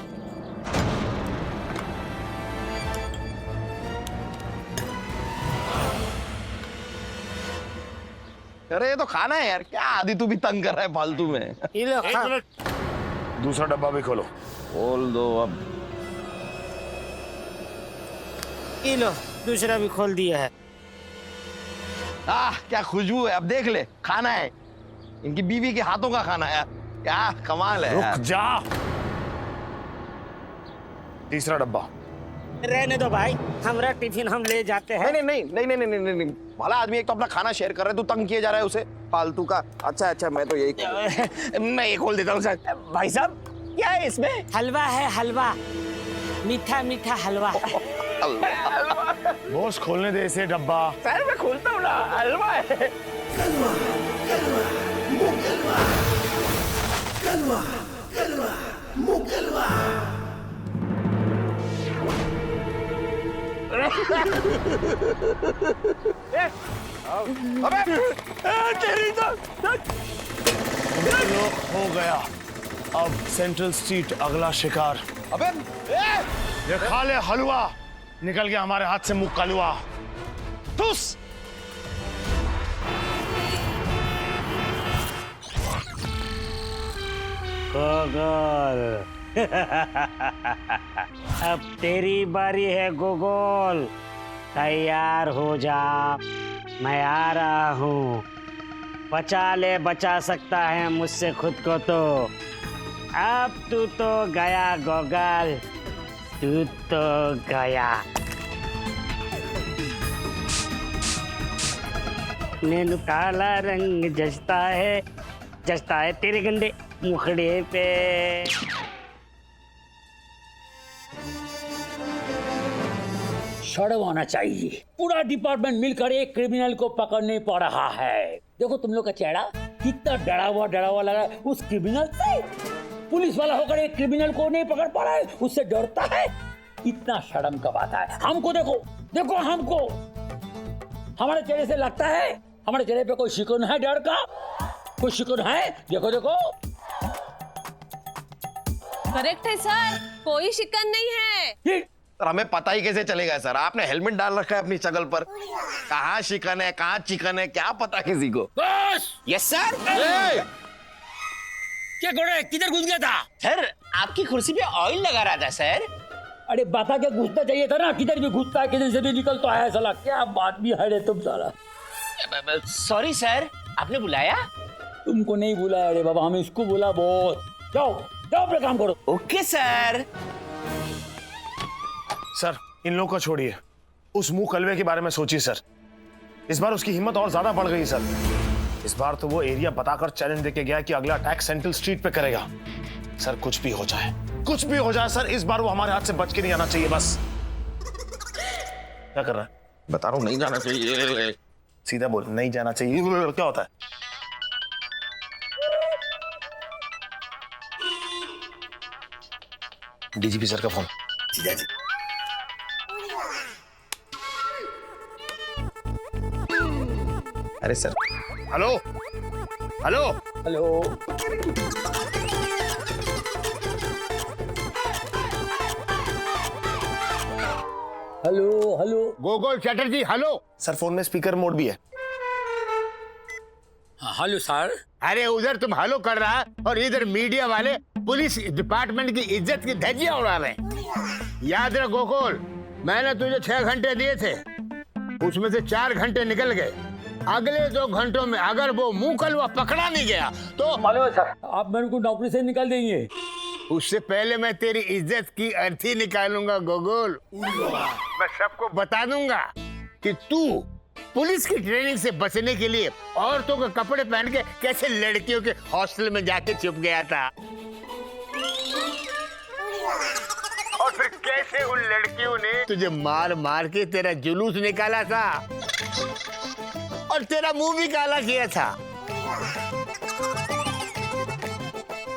Speaker 3: अरे ये तो खाना है यार, क्या आदि तू भी तंग कर रहा है फालतू में।
Speaker 5: ये लो।
Speaker 2: 1 मिनट, दूसरा डब्बा भी खोलो।
Speaker 3: खोल दो अब।
Speaker 5: ये लो, दूसरा भी खोल दिया है।
Speaker 3: क्या खुशबू है, अब देख ले, खाना है। इनकी बीवी के हाथों का खाना है, क्या कमाल है यार।
Speaker 2: रुक जा। तीसरा डब्बा।
Speaker 5: रहने दो भाई, हमरा टिफिन हम ले जाते हैं।
Speaker 3: नहीं नहीं नहीं नहीं नहीं नहीं नहीं, भला आदमी एक तो अपना खाना शेयर कर रहा है, तू तंग किए जा रहा है उसे फालतू का। अच्छा मैं तो यही मैं ये खोल देता हूँ सर।
Speaker 5: भाई साहब क्या है इसमें? हलवा है, हलवा, मीठा मीठा हलवा।
Speaker 2: बॉस खोलने दे इसे डब्बा।
Speaker 5: सर मैं खोलता हूँ ना, हलवा है।
Speaker 3: अबे
Speaker 2: तेरी तो हो गया। अब सेंट्रल स्ट्रीट अगला शिकार।
Speaker 3: अबे
Speaker 2: ये खा ले हलवा, निकल गया हमारे हाथ से मुंह कलवा। ठुस।
Speaker 5: गोगोल। अब तेरी बारी है गोगोल, तैयार हो जा, मैं आ रहा हूँ। बचा ले, बचा सकता है मुझसे खुद को तो। अब तू तो गया गोगल, तू तो गया। नैनु काला रंग जचता है तेरे गंदे मुखड़े पे।
Speaker 6: शर्म आना चाहिए, पूरा डिपार्टमेंट मिलकर एक क्रिमिनल को पकड़ने पड़ रहा है। देखो तुम लोग का चेहरा कितना डरा हुआ लगा है उस क्रिमिनल से। पुलिस वाला होकर एक क्रिमिनल को नहीं पकड़ पा रहा है, उससे डरता है। इतना शर्म का बात है। हमको देखो हमको, हमारे चेहरे से लगता है हमारे चेहरे पे कोई शिकन है डर का? कोई शिकन है? देखो
Speaker 1: करेक्ट है सर, कोई शिकन नहीं है।
Speaker 3: सर हमें पता ही कैसे चलेगा सर? आपने हेलमेट डाल रखा है अपनी शक्ल पर, कहाँ शिकन है कहाँ चिकन है क्या पता किसी को।
Speaker 12: Yes sir.
Speaker 6: क्या कर रहा है? किधर घुस गया था?
Speaker 12: सर आपकी कुर्सी पे ऑयल लगा रहा था सर।
Speaker 6: अरे बता के घुसना चाहिए था ना, किधर भी घुसता है किधर से भी निकलता है साला। क्या बात भी है रे तुम साला।
Speaker 12: सॉरी सर, आपने बुलाया?
Speaker 6: तुमको नहीं बुलाया रे बाबा, हमें इसको बोला बहुत। जाओ अपना काम करो।
Speaker 12: Okay sir.
Speaker 2: सर इन लोगों को छोड़िए, उस मुंह कलवे के बारे में सोचिए सर। इस बार उसकी हिम्मत और ज्यादा बढ़ गई सर। इस बार तो वो एरिया बताकर चैलेंज देके गया कि अगला अटैक सेंट्रल स्ट्रीट पे करेगा। सर कुछ भी हो जाए सर, इस बार वो हमारे हाथ से बच के नहीं आना चाहिए बस। क्या कर रहा है?
Speaker 3: बता रहा हूँ नहीं जाना चाहिए।
Speaker 2: सीधा बोल, नहीं जाना चाहिए। क्या होता है? डीजीपी सर का फोन।
Speaker 3: अरे sir.
Speaker 2: Hello.
Speaker 6: Hello. Hello hello
Speaker 10: Gokul Chatterjee hello.
Speaker 2: Sir phone में स्पीकर मोड भी है।
Speaker 6: Hello sir.
Speaker 10: अरे उधर तुम हेलो कर रहा है और इधर मीडिया वाले पुलिस डिपार्टमेंट की इज्जत की धज्जियां उड़ा रहे हैं। याद रख गोकुल, मैंने तुझे 6 घंटे दिए थे, उसमें से 4 घंटे निकल गए। अगले 2 घंटों में अगर वो मुंह कलवा पकड़ा नहीं गया तो
Speaker 6: मालूम है सर, आप मेरे को नौकरी से निकाल देंगे।
Speaker 10: उससे पहले मैं तेरी इज्जत की अर्थी निकालूंगा गोकुल। मैं सबको बता दूंगा कि तू पुलिस की ट्रेनिंग से बचने के लिए औरतों के कपड़े पहन के कैसे लड़कियों के हॉस्टल में जाके छुप गया था, और फिर कैसे उन लड़कियों ने तुझे मार मार के तेरा जुलूस निकाला था और तेरा मुंह भी काला किया था।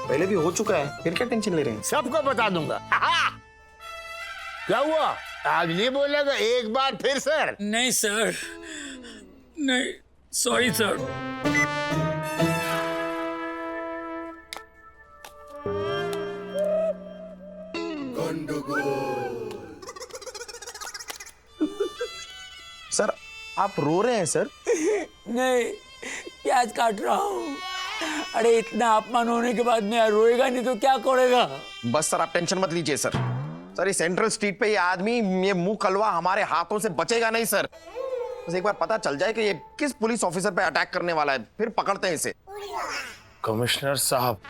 Speaker 3: पहले भी हो चुका है, फिर क्या टेंशन ले रहे हैं?
Speaker 10: सबको बता दूंगा। क्या हुआ, आज नहीं बोलेगा? एक बार फिर सर।
Speaker 6: नहीं सर, नहीं, सॉरी सर।
Speaker 3: सर आप रो रहे हैं सर?
Speaker 6: नहीं, प्याज काट रहा हूँ। अरे इतना अपमान होने के बाद मैं रोएगा नहीं तो क्या करेगा?
Speaker 3: बस सर आप टेंशन मत लीजिए सर। सर इस सेंट्रल स्ट्रीट पे ये आदमी, ये मुंह कलवा हमारे हाथों से बचेगा नहीं सर। बस एक बार पता चल जाए कि ये किस पुलिस ऑफिसर पे अटैक करने वाला है, फिर पकड़ते हैं इसे।
Speaker 2: कमिश्नर साहब,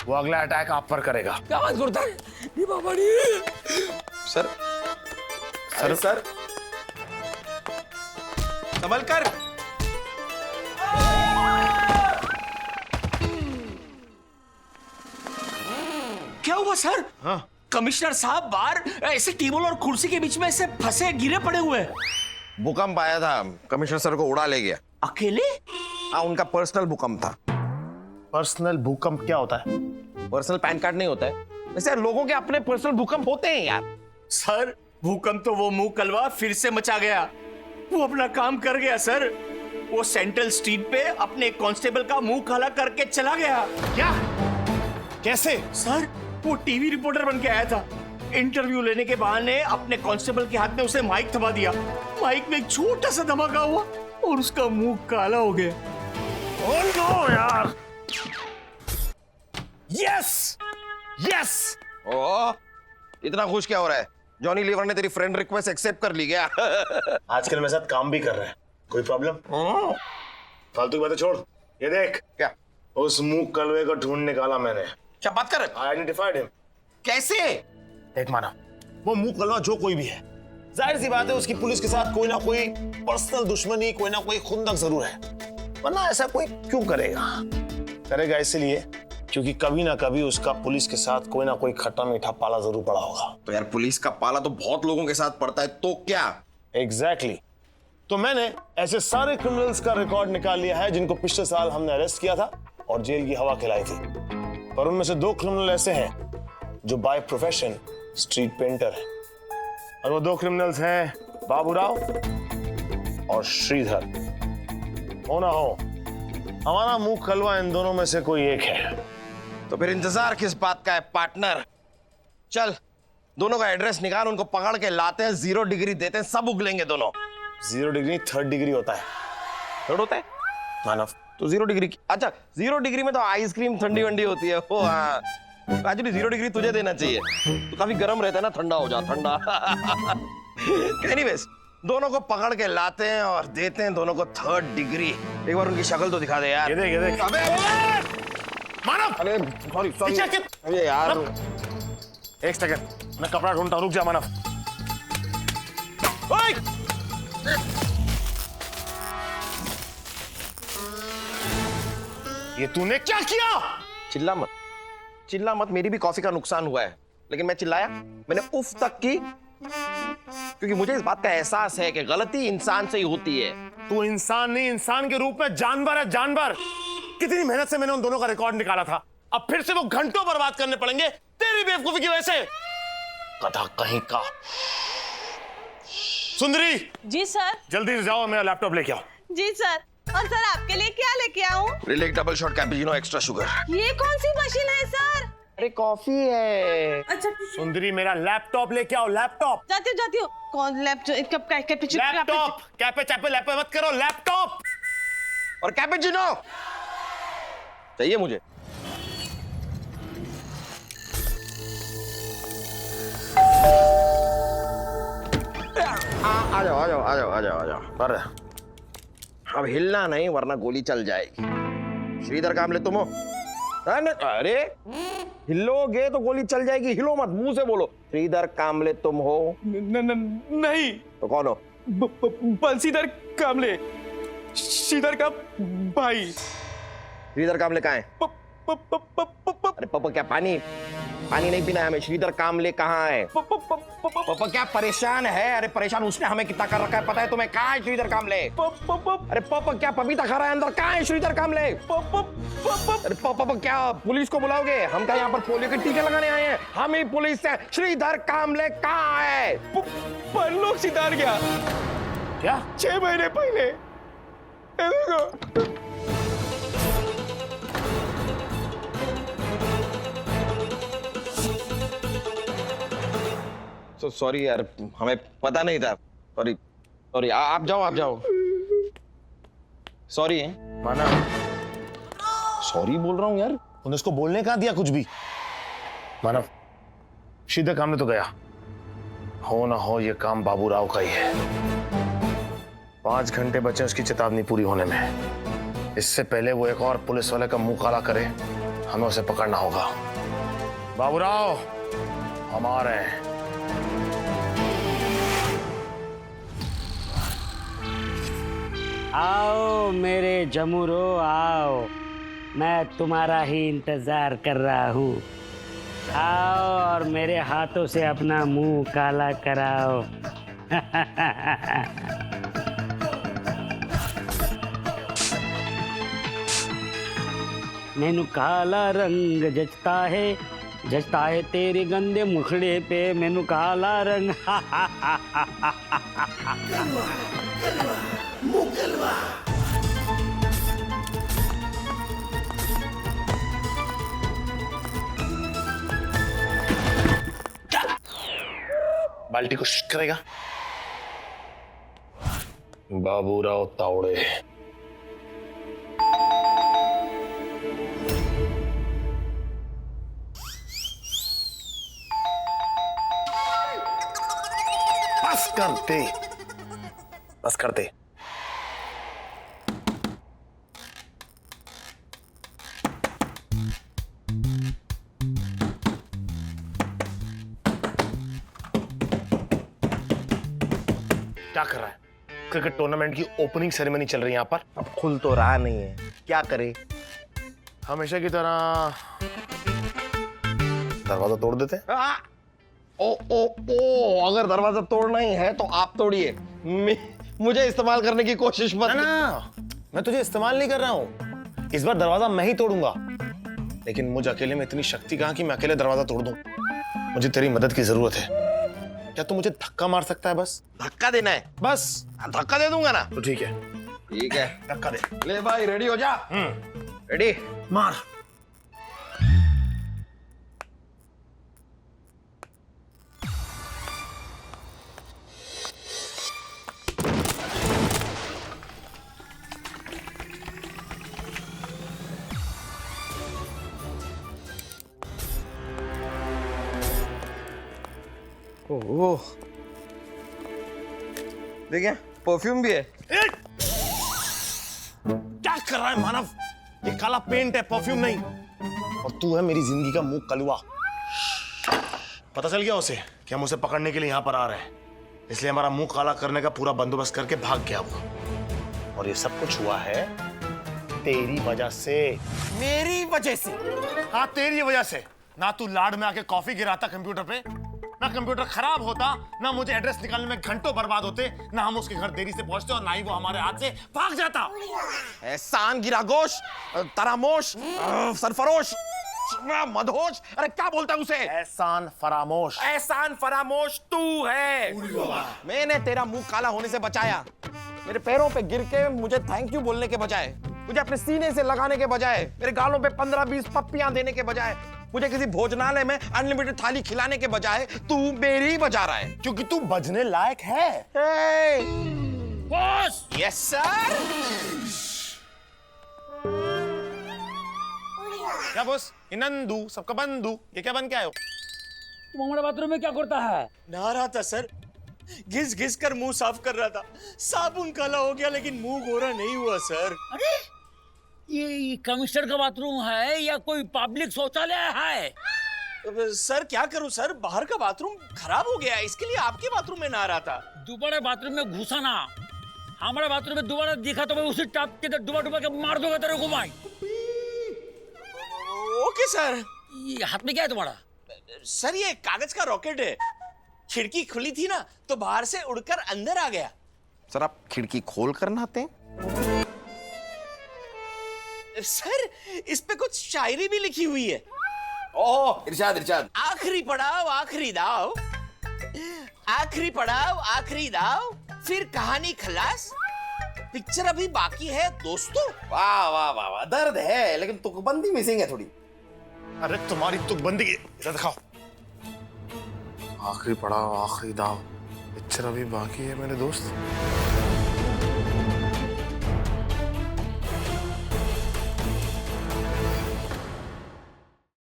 Speaker 2: वो अगला अटैक आप पर करेगा।
Speaker 6: क्या बात करता है? ये बाबा रे।
Speaker 3: सर सर सर संभल कर।
Speaker 12: क्या हुआ सर?
Speaker 2: हाँ?
Speaker 12: कमिश्नर साहब बाहर ऐसे टेबल और कुर्सी के बीच में ऐसे फंसे गिरे पड़े हुए हैं।
Speaker 3: भूकंप आया था, कमिश्नर सर को उड़ा ले गया।
Speaker 12: अकेले?
Speaker 3: हाँ, उनका पर्सनल भूकंप था।
Speaker 2: पर्सनल भूकंप क्या होता है?
Speaker 3: पर्सनल पैन कार्ड नहीं होता है वैसे लोगों के अपने पर्सनल भूकंप होते हैं यार।
Speaker 12: सर भूकंप तो वो मुंह कलवा फिर से मचा गया। वो अपना काम कर गया सर। वो सेंट्रल स्ट्रीट पे अपने कांस्टेबल का मुंह काला करके चला गया।
Speaker 2: क्या? कैसे?
Speaker 12: सर वो टीवी रिपोर्टर बन के आया था। इंटरव्यू लेने के बहाने अपने कांस्टेबल के हाथ में उसे माइक थमा दिया। माइक में एक छोटा सा धमाका हुआ और उसका मुंह काला हो गया।
Speaker 2: ओह नो यार। Yes yes.
Speaker 3: ओह इतना खुश क्या हो रहा है? जॉनी लीवर ने तेरी फ्रेंड रिक्वेस्ट एक्सेप्ट कर ली क्या?
Speaker 2: आजकल मेरे साथ काम भी कर रहे हैं, कोई प्रॉब्लम? फालतू की बातें छोड़, ये देख।
Speaker 3: क्या?
Speaker 2: उस मुंह कलवे को ढूंढ निकाला मैंने।
Speaker 3: क्या बात कर?
Speaker 2: Identified him.
Speaker 3: कैसे?
Speaker 2: देख माना, वो मुंह कलवा जो कोई भी है, जाहिर सी बात है उसकी पुलिस के साथ कोई ना कोई पर्सनल दुश्मनी, कोई ना कोई खुंदक जरूर है, वरना ऐसा कोई क्यों करेगा? करेगा इसलिए क्योंकि कभी ना कभी उसका पुलिस के साथ कोई ना कोई खट्टा मीठा पाला जरूर पड़ा होगा।
Speaker 3: तो यार पुलिस का पाला तो बहुत लोगों के साथ पड़ता है, तो क्या?
Speaker 2: एग्जैक्टली। तो मैंने ऐसे सारे क्रिमिनल्स का रिकॉर्ड निकाल लिया है जिनको पिछले साल हमने अरेस्ट किया था और जेल की हवा खिलाई थी, पर उनमें से 2 क्रिमिनल ऐसे हैं जो बाय प्रोफेशन स्ट्रीट पेंटर है, और वो 2 क्रिमिनल्स हैं बाबूराव और श्रीधर। हो ना हो, हमारा मुंह कलवा इन दोनों में से कोई एक है।
Speaker 3: तो फिर इंतजार किस बात का है पार्टनर? चल दोनों का एड्रेस निकाल, उनको पकड़ के लाते हैं, 0 डिग्री देते हैं, सब उगलेंगे दोनों।
Speaker 2: 0 डिग्री 3rd डिग्री होता है।
Speaker 3: 3rd होता है
Speaker 2: मानव?
Speaker 3: तो 0 डिग्री की, अच्छा 0 डिग्री में तो आइसक्रीम ठंडी वंडी होती है। वो हाँ, एक्चुअली 0 डिग्री तुझे देना चाहिए, तो काफी गर्म रहता है ना, ठंडा हो जा ठंडा। एनीवेज दोनों को पकड़ के लाते हैं और देते हैं दोनों को 3rd डिग्री। एक बार उनकी शक्ल तो दिखा दे यार।
Speaker 2: ये देख, ये देख।
Speaker 3: अबे
Speaker 2: मानव!
Speaker 3: अरे सॉरी अरे यार,
Speaker 2: एक सेकंड, मैं कपड़ा ढूंढता हूं, रुक जा मानव। ओए! ये तूने क्या किया?
Speaker 3: चिल्ला मत, चिल्ला मत। मेरी भी कॉफी का नुकसान हुआ है, लेकिन मैं चिल्लाया? मैंने उफ तक की, क्योंकि मुझे इस बात का एहसास है कि गलती इंसान से ही होती है।
Speaker 2: तू इंसान नहीं, इंसान के रूप में जानवर है, जानवर। कितनी मेहनत से मैंने उन दोनों का रिकॉर्ड निकाला था, अब फिर से वो घंटों बर्बाद करने पड़ेंगे तेरी बेवकूफी की वजह से। गधा कहीं का। सुंदरी!
Speaker 8: जी सर।
Speaker 2: जल्दी से जाओ, मेरा लैपटॉप लेके आओ।
Speaker 8: जी सर। और सर आपके लिए क्या लेके आऊं?
Speaker 3: मेरे लिए एक double shot cappuccino extra sugar.
Speaker 8: ये कौन सी मशीन है सर?
Speaker 3: अरे कॉफी है।
Speaker 8: अच्छा
Speaker 2: सुंदरी मेरा लैपटॉप लेके आओ, लैपटॉप।
Speaker 8: जाती हूँ। कौन लैपटॉप कब कैपेचिनो?
Speaker 2: लैपटॉप कैपे चैपे लैपे मत करो, लैपटॉप।
Speaker 3: और कैपेचिनो चाहिए मुझे। आ जाओ आ जाओ आ जाओ आ जाओ आ जाओ। पर अब हिलना नहीं वरना गोली चल जाएगी। श्रीधर कामले तुम हो? अरे हिलोगे तो गोली चल जाएगी, हिलो मत, मुंह से बोलो। श्रीधर कामले तुम हो?
Speaker 14: नहीं।
Speaker 3: तो कौन हो?
Speaker 14: बंसीधर कामले, श्रीधर का भाई।
Speaker 3: श्रीधर कामले कहाँ है? अरे पापा क्या पानी नहीं पीना है हमें? श्रीधर कामले कहाँ है? पापा क्या परेशान है? अरे परेशान उसने हमें कितना कर रखा है पता है तुम्हें? कहाँ है श्रीधर कामले? अरे पापा क्या पपीता खा रहा है अंदर? कहाँ है श्रीधर कामले? अरे पापा क्या पुलिस को बुलाओगे? हम क्या यहाँ पर पोलियो के टीके लगाने आए हैं? हम ही पुलिस है। श्रीधर कामले कहाँ है?
Speaker 14: परलोक सिधार गया।
Speaker 2: क्या?
Speaker 14: 6 महीने पहले।
Speaker 3: सॉरी यार, हमें पता नहीं था। सॉरी आप जाओ। सॉरी
Speaker 2: माना।
Speaker 3: सॉरी बोल रहा हूँ यार।
Speaker 2: तूने उसको बोलने कहाँ दिया कुछ भी? मानव, श्रीधर कामले तो गया, हो ना हो ये काम बाबूराव का ही है। 5 घंटे बचे उसकी चेतावनी पूरी होने में। इससे पहले वो एक और पुलिस वाले का मुंह काला करे, हमें उसे पकड़ना होगा। बाबूराव हमारे हैं।
Speaker 5: आओ मेरे जमुरो आओ, मैं तुम्हारा ही इंतजार कर रहा हूँ। आओ और मेरे हाथों से अपना मुंह काला कराओ। मैनू काला रंग जचता है तेरे गंदे मुखड़े पे, मैनू काला रंग।
Speaker 2: बाल्टी को शिट करेगा बाबूराव तावड़े। बस कर दे। क्या कर रहा है? क्रिकेट टूर्नामेंट की ओपनिंग सेरेमनी चल रही है यहाँ पर।
Speaker 3: अब खुल तो रहा नहीं है, क्या करे?
Speaker 2: हमेशा की तरह दरवाजा तोड़ देते।
Speaker 3: ओ अगर दरवाजा तोड़ना ही है तो आप तोड़िए, मुझे इस्तेमाल करने की कोशिश मत।
Speaker 2: ना, मैं तुझे इस्तेमाल नहीं कर रहा हूँ। इस बार दरवाजा मैं ही तोड़ूंगा, लेकिन मुझे अकेले में इतनी शक्ति कहाँ कि मैं अकेले दरवाजा तोड़ दूं। मुझे तेरी मदद की जरूरत है। क्या तू मुझे धक्का मार सकता है? बस
Speaker 3: धक्का देना है?
Speaker 2: बस
Speaker 3: धक्का दे दूंगा ना।
Speaker 2: तो ठीक है
Speaker 3: धक्का दे। ले भाई रेडी हो जा। रेडी
Speaker 2: मार।
Speaker 3: ओह देखिए परफ्यूम भी है।
Speaker 2: क्या कर रहा है मानव? ये काला पेंट है, परफ्यूम नहीं। और तू है मेरी जिंदगी का मुंह कलवा। पता चल गया उसे कि हम उसे पकड़ने के लिए यहाँ पर आ रहे हैं, इसलिए हमारा मुंह काला करने का पूरा बंदोबस्त करके भाग गया वो। और ये सब कुछ हुआ है तेरी वजह से।
Speaker 3: मेरी वजह से?
Speaker 2: हाँ तेरी वजह से। ना तू लाड में आके कॉफी गिराता कंप्यूटर पे, ना कंप्यूटर खराब होता, ना मुझे एड्रेस निकालने में घंटों बर्बाद होते, ना हम उसके घर देरी से पहुंचते और ना ही वो हमारे हाथ से भाग जाता।
Speaker 3: एहसान गिरागोश, तरामोश, सरफरोश, मदहोश, अरे क्या बोलता है उसे?
Speaker 2: एहसान फरामोश।
Speaker 3: एहसान फरामोश तू है। मैंने तेरा मुंह काला होने से बचाया। मेरे पैरों पे गिर के मुझे थैंक यू बोलने के बजाय, मुझे अपने सीने से लगाने के बजाय, मेरे गालों पे 15-20 पप्पियां देने के बजाय मुझे किसी भोजनालय में अनलिमिटेड थाली खिलाने के बजाय तू मेरी ही बजा रहा है,
Speaker 2: क्योंकि तू बजने लायक है।
Speaker 12: बॉस। Yes sir.
Speaker 2: क्या बॉस? नंदू सबका बंधु, ये क्या बन के आए हो?
Speaker 6: तुम हमारे बाथरूम में क्या करता है?
Speaker 12: नहा रहा था सर, घिस घिस कर मुंह साफ कर रहा था। साबुन काला हो गया लेकिन मुंह गोरा नहीं हुआ सर।
Speaker 6: अरे ये कमिश्नर का बाथरूम है या कोई पब्लिक शौचालय है?
Speaker 12: सर क्या करूं सर, बाहर का बाथरूम खराब हो गया, इसके लिए आपके बाथरूम में नहा रहा था।
Speaker 6: दोबारा बाथरूम में घुसा ना, हमारे बाथरूम में दोबारा दिखा तो मैं उसी टाप के डुबा डुबा के मार दूंगा तेरे को भाई।
Speaker 12: Okay sir.
Speaker 6: ये हाथ में क्या है तुम्हारा?
Speaker 12: सर ये कागज का रॉकेट है, खिड़की खुली थी ना तो बाहर से उड़कर अंदर आ गया।
Speaker 3: सर आप खिड़की खोल कर नहाते हैं?
Speaker 12: सर इस पे कुछ शायरी भी लिखी हुई है।
Speaker 3: ओह इरशाद इरशाद।
Speaker 12: आखिरी पड़ाव आखिरी दाव, आखिरी पड़ाव आखिरी दाव, फिर कहानी खलास, पिक्चर अभी बाकी है दोस्तों।
Speaker 3: वाह वाह वाह वाह, दर्द है लेकिन तुकबंदी मिसिंग है थोड़ी।
Speaker 2: अरे तुम्हारी तुकबंदी की इधर दिखाओ।
Speaker 15: आखिरी पड़ाव आखिरी दाव, पिक्चर अभी बाकी है मेरे दोस्त।